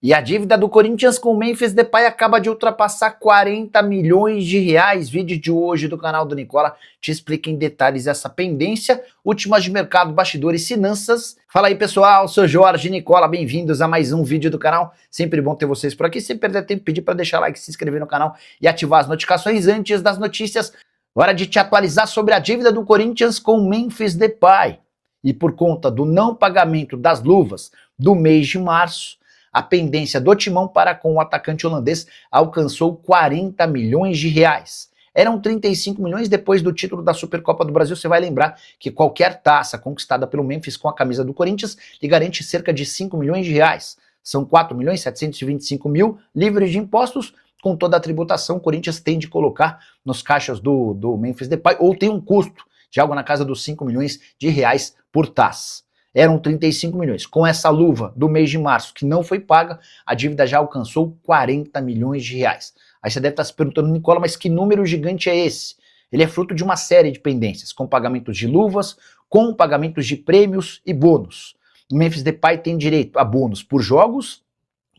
E a dívida do Corinthians com o Memphis Depay acaba de ultrapassar 40 milhões de reais. Vídeo de hoje do canal do Nicola te explica em detalhes essa pendência. Últimas de mercado, bastidores e finanças. Fala aí, pessoal, sou Jorge Nicola, bem-vindos a mais um vídeo do canal. Sempre bom ter vocês por aqui. Sem perder tempo, pedir para deixar like, se inscrever no canal e ativar as notificações antes das notícias. Hora de te atualizar sobre a dívida do Corinthians com o Memphis Depay. E por conta do não pagamento das luvas do mês de março, a pendência do Timão para com o atacante holandês alcançou 40 milhões de reais. Eram 35 milhões depois do título da Supercopa do Brasil. Você vai lembrar que qualquer taça conquistada pelo Memphis com a camisa do Corinthians lhe garante cerca de 5 milhões de reais. São 4 milhões 725 mil livres de impostos. Com toda a tributação, o Corinthians tem de colocar nos caixas do Memphis Depay, ou tem um custo de algo na casa dos 5 milhões de reais por taça. Eram 35 milhões. Com essa luva do mês de março que não foi paga, a dívida já alcançou 40 milhões de reais. Aí você deve estar se perguntando, Nicola, mas que número gigante é esse? Ele é fruto de uma série de pendências, com pagamentos de luvas, com pagamentos de prêmios e bônus. O Memphis Depay tem direito a bônus por jogos,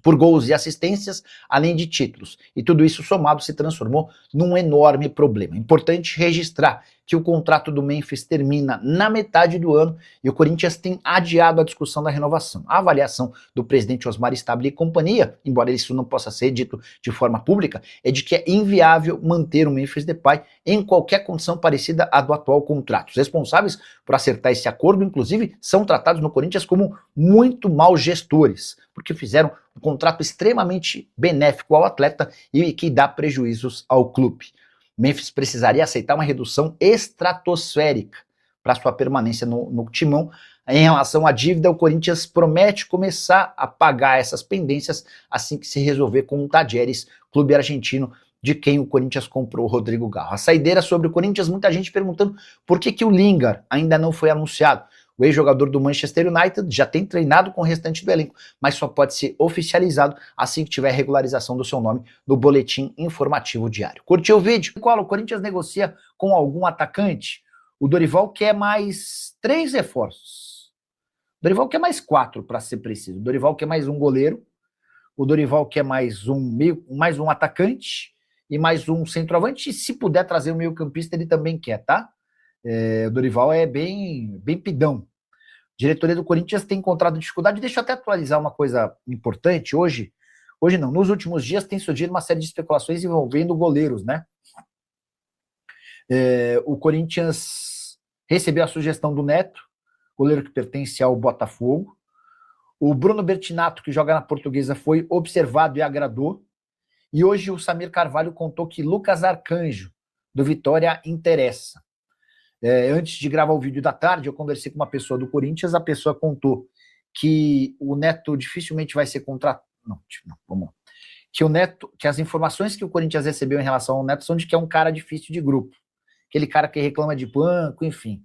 por gols e assistências, além de títulos. E tudo isso somado se transformou num enorme problema. Importante registrar que o contrato do Memphis termina na metade do ano e o Corinthians tem adiado a discussão da renovação. A avaliação do presidente Osmar Stabile e companhia, embora isso não possa ser dito de forma pública, é de que é inviável manter o Memphis Depay em qualquer condição parecida à do atual contrato. Os responsáveis por acertar esse acordo, inclusive, são tratados no Corinthians como muito maus gestores, porque fizeram um contrato extremamente benéfico ao atleta e que dá prejuízos ao clube. Memphis precisaria aceitar uma redução estratosférica para sua permanência no timão. Em relação à dívida, o Corinthians promete começar a pagar essas pendências assim que se resolver com o Tajeres, clube argentino de quem o Corinthians comprou o Rodrigo Garro. A saideira sobre o Corinthians, muita gente perguntando por que o Lingard ainda não foi anunciado. O ex-jogador do Manchester United já tem treinado com o restante do elenco, mas só pode ser oficializado assim que tiver regularização do seu nome no boletim informativo diário. Curtiu o vídeo? Qual? O Corinthians negocia com algum atacante? O Dorival quer mais 3 reforços. O Dorival quer mais 4, para ser preciso. O Dorival quer mais um goleiro. O Dorival quer mais um atacante e mais um centroavante. E se puder trazer o meio-campista, ele também quer, tá? O Dorival é bem pidão. A diretoria do Corinthians tem encontrado dificuldade. Deixa eu até atualizar uma coisa importante. Hoje não, nos últimos dias tem surgido uma série de especulações envolvendo goleiros, né? O Corinthians recebeu a sugestão do Neto, goleiro que pertence ao Botafogo. O Bruno Bertinato, que joga na Portuguesa, foi observado e agradou. E hoje o Samir Carvalho contou que Lucas Arcanjo, do Vitória, interessa. Antes de gravar o vídeo da tarde, eu conversei com uma pessoa do Corinthians, a pessoa contou que o Neto dificilmente vai ser contratado. Vamos lá. Que as informações que o Corinthians recebeu em relação ao Neto são de que é um cara difícil de grupo. Aquele cara que reclama de banco, enfim.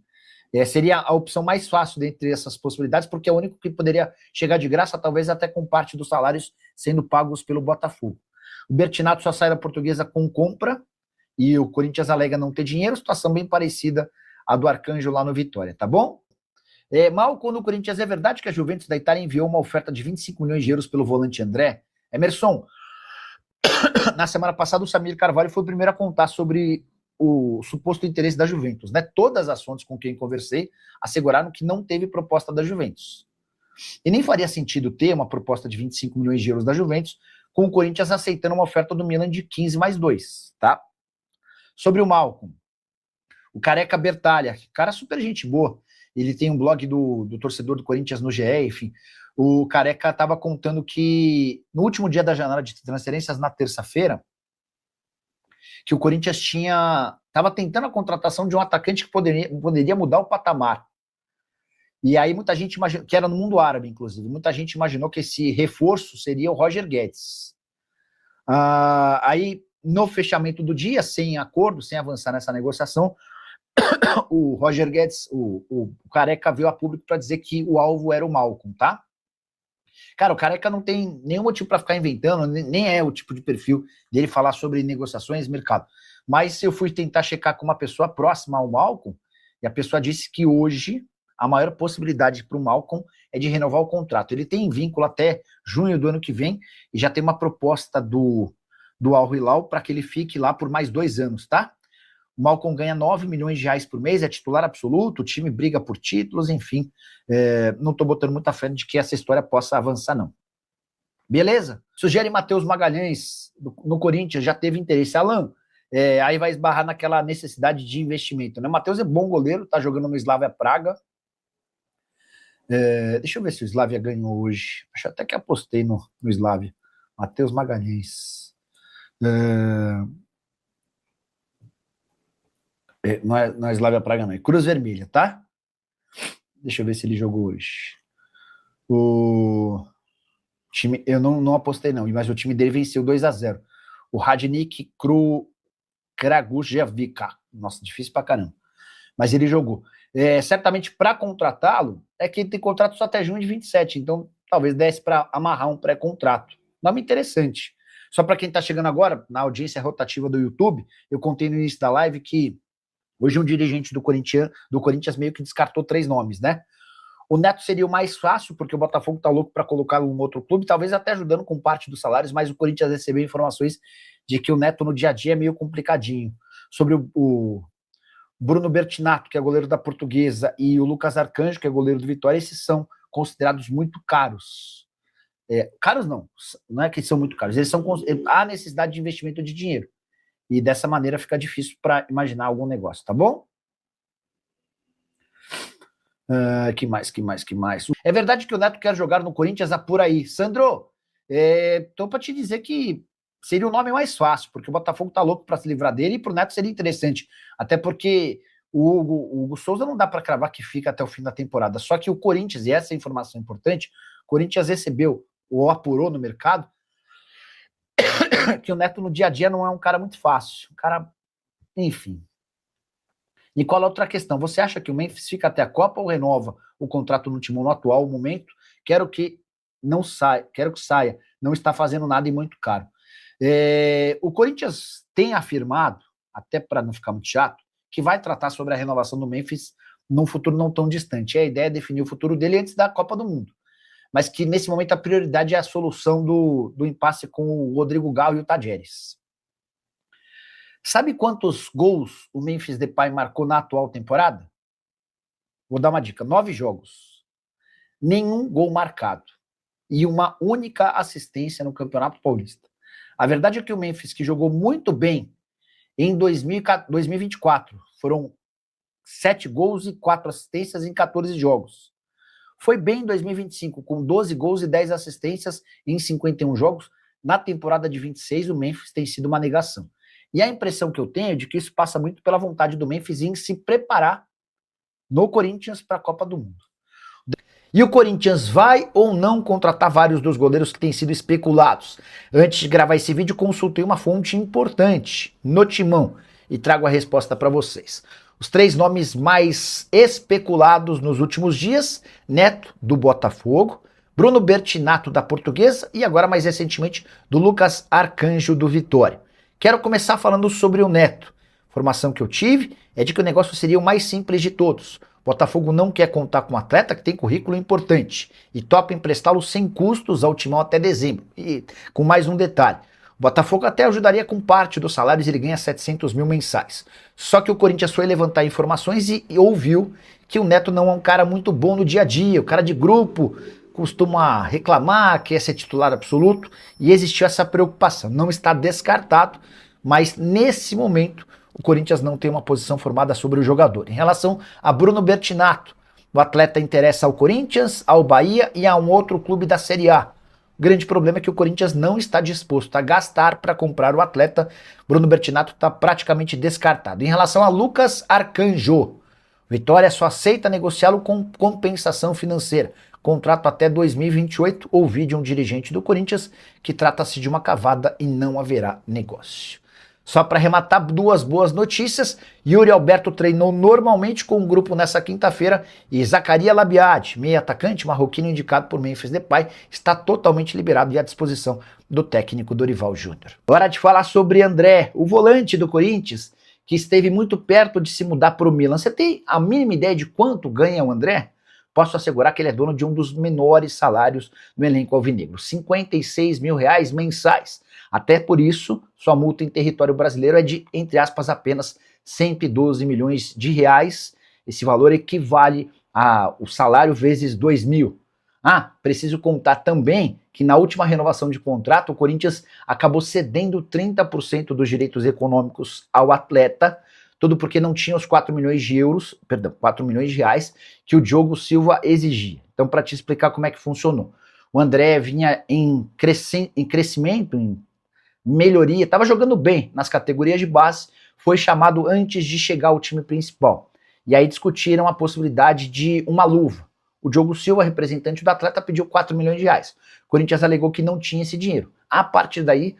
Seria a opção mais fácil dentre essas possibilidades, porque é o único que poderia chegar de graça, talvez até com parte dos salários sendo pagos pelo Botafogo. O Bertinato só sai da Portuguesa com compra, e o Corinthians alega não ter dinheiro, situação bem parecida à do Arcanjo lá no Vitória, tá bom? Malcom no Corinthians, é verdade que a Juventus da Itália enviou uma oferta de 25 milhões de euros pelo volante André? Emerson, na semana passada o Samir Carvalho foi o primeiro a contar sobre o suposto interesse da Juventus, né? Todas as fontes com quem conversei asseguraram que não teve proposta da Juventus. E nem faria sentido ter uma proposta de 25 milhões de euros da Juventus com o Corinthians aceitando uma oferta do Milan de 15 mais 2, tá? Sobre o Malcom, o Careca Bertalha, cara super gente boa, ele tem um blog do torcedor do Corinthians no GE, enfim, o Careca estava contando que no último dia da janela de transferências, na terça-feira, que o Corinthians estava tentando a contratação de um atacante que poderia mudar o patamar. E aí muita gente imaginou, que era no mundo árabe, inclusive, muita gente imaginou que esse reforço seria o Roger Guedes. Aí, no fechamento do dia, sem acordo, sem avançar nessa negociação, o Roger Guedes, o Careca veio a público para dizer que o alvo era o Malcom, tá? Cara, o Careca não tem nenhum motivo para ficar inventando, nem é o tipo de perfil dele falar sobre negociações e mercado. Mas eu fui tentar checar com uma pessoa próxima ao Malcom, e a pessoa disse que hoje a maior possibilidade para o Malcom é de renovar o contrato. Ele tem vínculo até junho do ano que vem e já tem uma proposta do Al Hilal para que ele fique lá por mais 2 anos, tá? O Malcom ganha 9 milhões de reais por mês, é titular absoluto, o time briga por títulos, enfim. Não tô botando muita fé de que essa história possa avançar, não. Beleza? Sugere Matheus Magalhães no Corinthians, já teve interesse. Alan, aí vai esbarrar naquela necessidade de investimento, né? O Matheus é bom goleiro, tá jogando no Slavia Praga. Deixa eu ver se o Slavia ganhou hoje. Acho até que apostei no Slavia. Matheus Magalhães. Não é Slavia Praga, não. É Cruz Vermelha, tá? Deixa eu ver se ele jogou hoje. O time, eu não apostei, não, mas o time dele venceu 2-0. O Radnik Kragujevic. Nossa, difícil pra caramba. Mas ele jogou. Certamente para contratá-lo, é que ele tem contrato só até junho de 27, então talvez desse para amarrar um pré-contrato. Nome interessante. Só para quem está chegando agora, na audiência rotativa do YouTube, eu contei no início da live que hoje um dirigente do Corinthians meio que descartou 3 nomes, né? O Neto seria o mais fácil, porque o Botafogo tá louco para colocá-lo em outro clube, talvez até ajudando com parte dos salários, mas o Corinthians recebeu informações de que o Neto no dia a dia é meio complicadinho. Sobre o Bruno Bertinato, que é goleiro da Portuguesa, e o Lucas Arcanjo, que é goleiro do Vitória, esses são considerados muito caros. Caros não é que são muito caros, há necessidade de investimento de dinheiro. E dessa maneira fica difícil para imaginar algum negócio, tá bom? Que mais? É verdade que o Neto quer jogar no Corinthians por aí. Sandro, tô para te dizer que seria o nome mais fácil, porque o Botafogo tá louco para se livrar dele e pro Neto seria interessante. Até porque o Hugo Souza não dá para cravar que fica até o fim da temporada. Só que o Corinthians, e essa é a informação importante, o Corinthians recebeu ou apurou no mercado que o Neto no dia a dia não é um cara muito fácil. Um cara, enfim. Nicola, outra questão. Você acha que o Memphis fica até a Copa ou renova o contrato no Timão no atual momento? Quero que saia. Não está fazendo nada e muito caro. O Corinthians tem afirmado, até para não ficar muito chato, que vai tratar sobre a renovação do Memphis num futuro não tão distante. A ideia é definir o futuro dele antes da Copa do Mundo. Mas que nesse momento a prioridade é a solução do impasse com o Rodrigo Gal e o Tadjeres. Sabe quantos gols o Memphis Depay marcou na atual temporada? Vou dar uma dica: 9 jogos. Nenhum gol marcado. E uma única assistência no Campeonato Paulista. A verdade é que o Memphis, que jogou muito bem em 2024, foram 7 gols e 4 assistências em 14 jogos. Foi bem em 2025, com 12 gols e 10 assistências em 51 jogos. Na temporada de 26, o Memphis tem sido uma negação. E a impressão que eu tenho é de que isso passa muito pela vontade do Memphis em se preparar no Corinthians para a Copa do Mundo. E o Corinthians vai ou não contratar vários dos goleiros que têm sido especulados? Antes de gravar esse vídeo, consultei uma fonte importante no Timão e trago a resposta para vocês. Os 3 nomes mais especulados nos últimos dias: Neto, do Botafogo, Bruno Bertinato, da Portuguesa, e agora mais recentemente do Lucas Arcanjo, do Vitória. Quero começar falando sobre o Neto. A informação que eu tive é de que o negócio seria o mais simples de todos. O Botafogo não quer contar com um atleta que tem currículo importante e topa emprestá-lo sem custos ao Timão até dezembro. E com mais um detalhe: o Botafogo até ajudaria com parte dos salários, ele ganha 700 mil mensais. Só que o Corinthians foi levantar informações e ouviu que o Neto não é um cara muito bom no dia a dia, o cara de grupo costuma reclamar, quer ser titular absoluto, e existiu essa preocupação. Não está descartado, mas nesse momento o Corinthians não tem uma posição formada sobre o jogador. Em relação a Bruno Bertinato, o atleta interessa ao Corinthians, ao Bahia e a um outro clube da Série A. O grande problema é que o Corinthians não está disposto a gastar para comprar o atleta. Bruno Bertinato está praticamente descartado. Em relação a Lucas Arcanjo, Vitória só aceita negociá-lo com compensação financeira. Contrato até 2028, ouvi de um dirigente do Corinthians que trata-se de uma cavada e não haverá negócio. Só para arrematar, 2 boas notícias: Yuri Alberto treinou normalmente com o grupo nessa quinta-feira e Zaccaria Labiad, meio atacante marroquino indicado por Memphis Depay, está totalmente liberado e à disposição do técnico Dorival Júnior. Hora de falar sobre André, o volante do Corinthians, que esteve muito perto de se mudar para o Milan. Você tem a mínima ideia de quanto ganha o André? posso assegurar que ele é dono de um dos menores salários no elenco alvinegro, R$ 56 mil mensais. Até por isso, sua multa em território brasileiro é de, entre aspas, apenas 112 milhões de reais. Esse valor equivale ao salário vezes 2 mil. Ah, preciso contar também que na última renovação de contrato, o Corinthians acabou cedendo 30% dos direitos econômicos ao atleta, tudo porque não tinha os 4 milhões de euros, perdão, 4 milhões de reais que o Diogo Silva exigia. Então, para te explicar como é que funcionou. O André vinha em crescimento, em melhoria, estava jogando bem nas categorias de base, foi chamado antes de chegar ao time principal. E aí discutiram a possibilidade de uma luva. O Diogo Silva, representante do atleta, pediu 4 milhões de reais. O Corinthians alegou que não tinha esse dinheiro. A partir daí,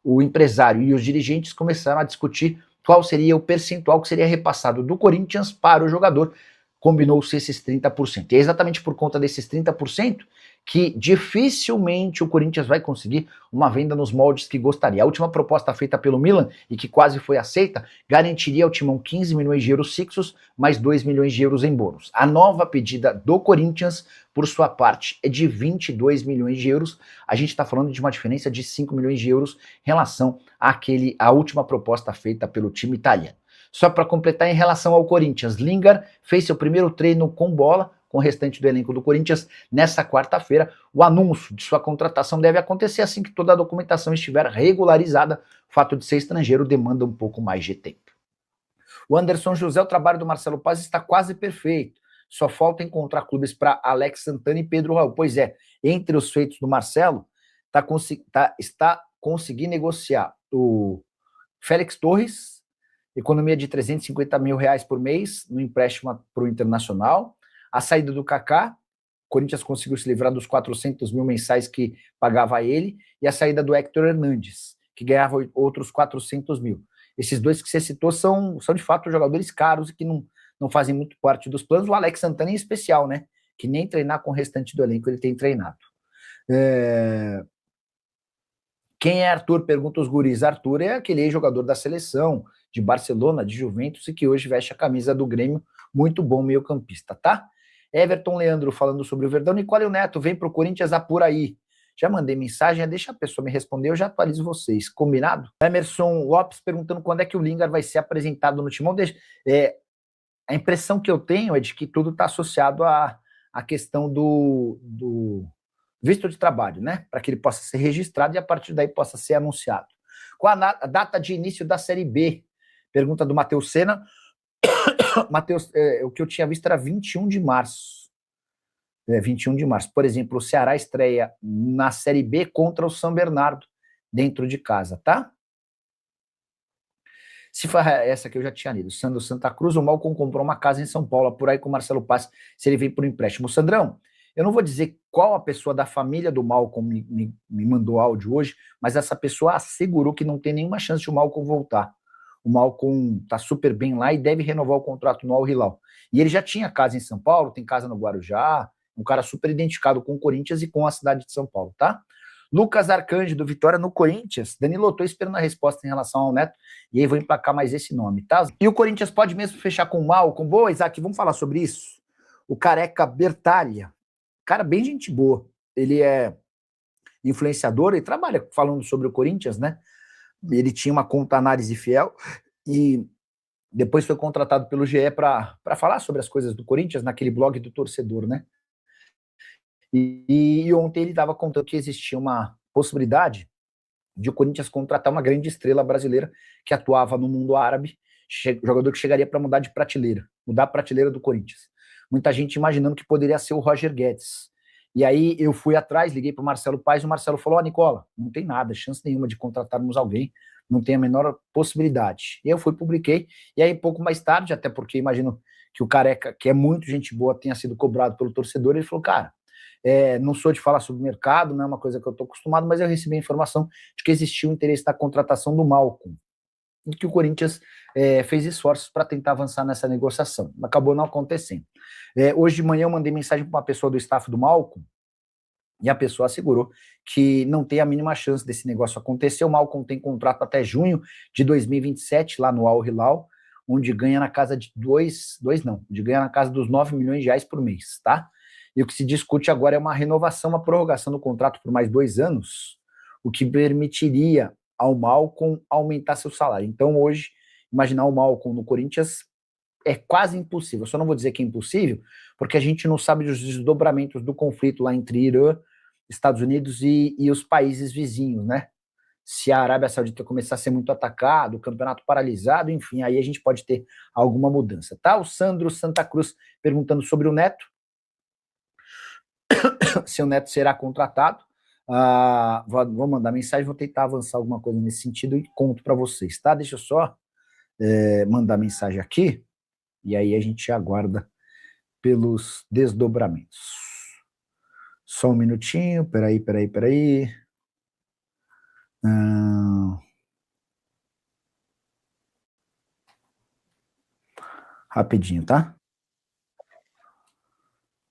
o empresário e os dirigentes começaram a discutir qual seria o percentual que seria repassado do Corinthians para o jogador. Combinou-se esses 30%. E é exatamente por conta desses 30% que dificilmente o Corinthians vai conseguir uma venda nos moldes que gostaria. A última proposta feita pelo Milan, e que quase foi aceita, garantiria ao Timão 15 milhões de euros fixos, mais 2 milhões de euros em bônus. A nova pedida do Corinthians, por sua parte, é de 22 milhões de euros. A gente está falando de uma diferença de 5 milhões de euros em relação à última proposta feita pelo time italiano. Só para completar, em relação ao Corinthians, Lingard fez seu primeiro treino com bola, com o restante do elenco do Corinthians, nessa quarta-feira. O anúncio de sua contratação deve acontecer assim que toda a documentação estiver regularizada. O fato de ser estrangeiro demanda um pouco mais de tempo. O Anderson José, o trabalho do Marcelo Paz está quase perfeito. Só falta encontrar clubes para Alex Santana e Pedro Raul. Pois é, entre os feitos do Marcelo, está conseguindo negociar o Félix Torres, economia de 350 mil reais por mês no empréstimo para o Internacional. A saída do Kaká, o Corinthians conseguiu se livrar dos 400 mil mensais que pagava a ele, e a saída do Héctor Hernandes, que ganhava outros 400 mil. Esses dois que você citou são de fato jogadores caros e que não fazem muito parte dos planos. O Alex Santana em especial, né? Que nem treinar com o restante do elenco ele tem treinado. Quem é Arthur? Pergunta os guris. Arthur é aquele ex-jogador da seleção, de Barcelona, de Juventus, e que hoje veste a camisa do Grêmio. Muito bom meio-campista, tá? Everton Leandro falando sobre o Verdão. Nicole Neto, vem pro Corinthians por aí. Já mandei mensagem, deixa a pessoa me responder, eu já atualizo vocês. Combinado? Emerson Lopes perguntando quando é que o Lingard vai ser apresentado no Timão. A impressão que eu tenho é de que tudo está associado à questão do visto de trabalho, né? Para que ele possa ser registrado e a partir daí possa ser anunciado. Qual a data de início da Série B? Pergunta do Matheus Sena. Matheus, o que eu tinha visto era 21 de março. 21 de março. Por exemplo, o Ceará estreia na Série B contra o São Bernardo, dentro de casa, tá? Se for essa que eu já tinha lido. Sandro Santa Cruz, o Malcom comprou uma casa em São Paulo, por aí com o Marcelo Paz, se ele vem por empréstimo. Sandrão, eu não vou dizer qual a pessoa da família do Malcom me mandou áudio hoje, mas essa pessoa assegurou que não tem nenhuma chance de o Malcom voltar. O Malcom tá super bem lá e deve renovar o contrato no Al Hilal. E ele já tinha casa em São Paulo, tem casa no Guarujá, um cara super identificado com o Corinthians e com a cidade de São Paulo, tá? Lucas Arcanjo, Vitória no Corinthians. Danilo, eu tô esperando a resposta em relação ao Neto, e aí vou emplacar mais esse nome, tá? E o Corinthians pode mesmo fechar com o Malcom? Boa, Isaac, vamos falar sobre isso? O Careca Bertalha, cara bem gente boa, ele é influenciador e trabalha falando sobre o Corinthians, né? Ele tinha uma conta Análise Fiel e depois foi contratado pelo GE para falar sobre as coisas do Corinthians naquele blog do torcedor, né? E ontem ele estava contando que existia uma possibilidade de o Corinthians contratar uma grande estrela brasileira que atuava no mundo árabe, jogador que chegaria para mudar a prateleira do Corinthians. Muita gente imaginando que poderia ser o Roger Guedes. E aí eu fui atrás, liguei para o Marcelo Paes, e o Marcelo falou, Nicola, não tem nada, chance nenhuma de contratarmos alguém, não tem a menor possibilidade. E eu fui, publiquei, e aí pouco mais tarde, até porque imagino que o Careca, que é muito gente boa, tenha sido cobrado pelo torcedor, ele falou, cara, não sou de falar sobre o mercado, não é uma coisa que eu estou acostumado, mas eu recebi a informação de que existia o interesse da contratação do Malcom, e que o Corinthians fez esforços para tentar avançar nessa negociação. Acabou não acontecendo. Hoje de manhã eu mandei mensagem para uma pessoa do staff do Malcom, e a pessoa assegurou que não tem a mínima chance desse negócio acontecer. O Malcom tem contrato até junho de 2027 lá no Al Hilal. onde ganha na casa de onde ganha na casa dos 9 milhões de reais por mês, tá? E o que se discute agora é uma renovação, uma prorrogação do contrato por mais 2 anos, o que permitiria ao Malcom aumentar seu salário. Então, hoje, imaginar o Malcom no Corinthians é quase impossível. Eu só não vou dizer que é impossível, porque a gente não sabe dos desdobramentos do conflito lá entre Irã, Estados Unidos e os países vizinhos, né? Se a Arábia Saudita começar a ser muito atacado, o campeonato paralisado, enfim, aí a gente pode ter alguma mudança, tá? O Sandro Santa Cruz perguntando sobre o Neto, se o Neto será contratado. Vou mandar mensagem, vou tentar avançar alguma coisa nesse sentido e conto para vocês, tá? Deixa eu só mandar mensagem aqui, e aí a gente aguarda pelos desdobramentos. Só um minutinho, peraí. Rapidinho, tá?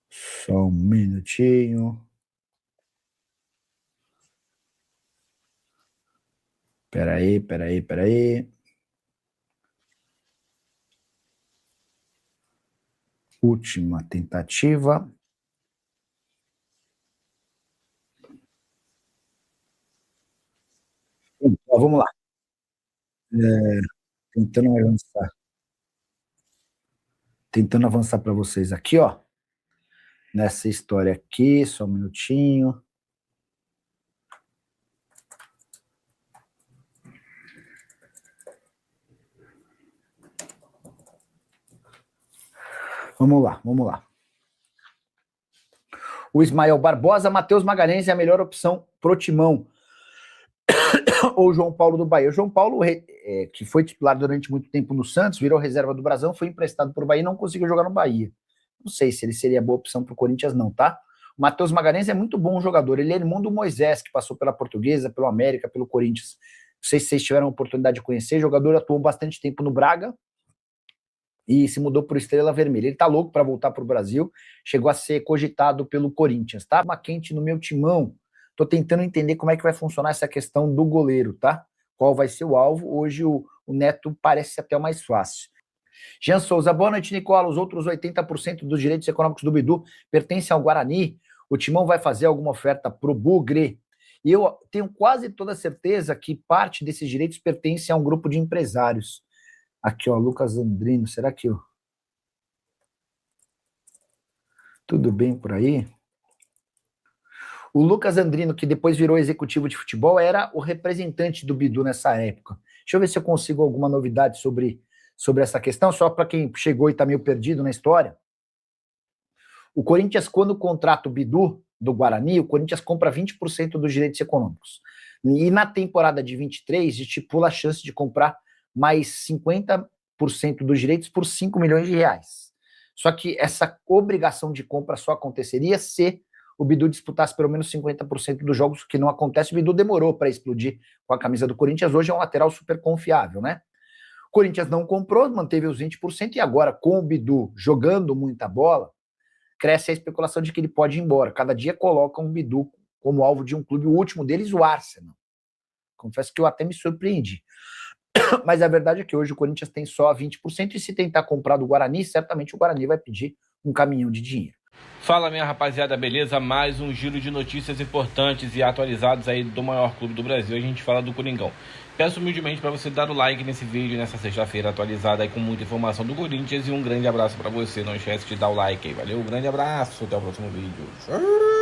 Só um minutinho. Peraí. Última tentativa. Vamos lá. Tentando avançar. Tentando avançar para vocês aqui, ó. Nessa história aqui, só um minutinho. Vamos lá. O Ismael Barbosa, Matheus Magalhães é a melhor opção pro Timão. Ou João Paulo do Bahia. O João Paulo, que foi titular durante muito tempo no Santos, virou reserva do Brasão, foi emprestado pro Bahia e não conseguiu jogar no Bahia. Não sei se ele seria boa opção pro Corinthians não, tá? O Matheus Magalhães é muito bom jogador. Ele é irmão do Moisés, que passou pela Portuguesa, pelo América, pelo Corinthians. Não sei se vocês tiveram a oportunidade de conhecer. O jogador atuou bastante tempo no Braga e se mudou para o Estrela Vermelha. Ele tá louco para voltar pro Brasil. Chegou a ser cogitado pelo Corinthians, tá? Uma quente no meu timão. Tô tentando entender como é que vai funcionar essa questão do goleiro, tá? Qual vai ser o alvo? Hoje o Neto parece até o mais fácil. Jean Souza, boa noite, Nicola. Os outros 80% dos direitos econômicos do Bidu pertencem ao Guarani. O Timão vai fazer alguma oferta pro Bugre? E eu tenho quase toda certeza que parte desses direitos pertence a um grupo de empresários. Aqui, ó, Lucas Andrino, será que eu... Tudo bem por aí? O Lucas Andrino, que depois virou executivo de futebol, era o representante do Bidu nessa época. Deixa eu ver se eu consigo alguma novidade sobre essa questão, só para quem chegou e está meio perdido na história. O Corinthians, quando contrata o Bidu do Guarani, o Corinthians compra 20% dos direitos econômicos. E na temporada de 23, estipula a chance de comprar mais 50% dos direitos por 5 milhões de reais. Só que essa obrigação de compra só aconteceria se o Bidu disputasse pelo menos 50% dos jogos, que não acontece. O Bidu demorou para explodir com a camisa do Corinthians, hoje é um lateral super confiável, né? O Corinthians não comprou, manteve os 20%, e agora, com o Bidu jogando muita bola, cresce a especulação de que ele pode ir embora. Cada dia colocam o Bidu como alvo de um clube, o último deles, o Arsenal. Confesso que eu até me surpreendi. Mas a verdade é que hoje o Corinthians tem só 20%, e se tentar comprar do Guarani, certamente o Guarani vai pedir um caminhão de dinheiro. Fala, minha rapaziada, beleza? Mais um giro de notícias importantes e atualizadas aí do maior clube do Brasil. A gente fala do Coringão. Peço humildemente para você dar o like nesse vídeo, nessa sexta-feira atualizada aí com muita informação do Corinthians, e um grande abraço para você. Não esquece de dar o like aí, valeu? Um grande abraço, até o próximo vídeo.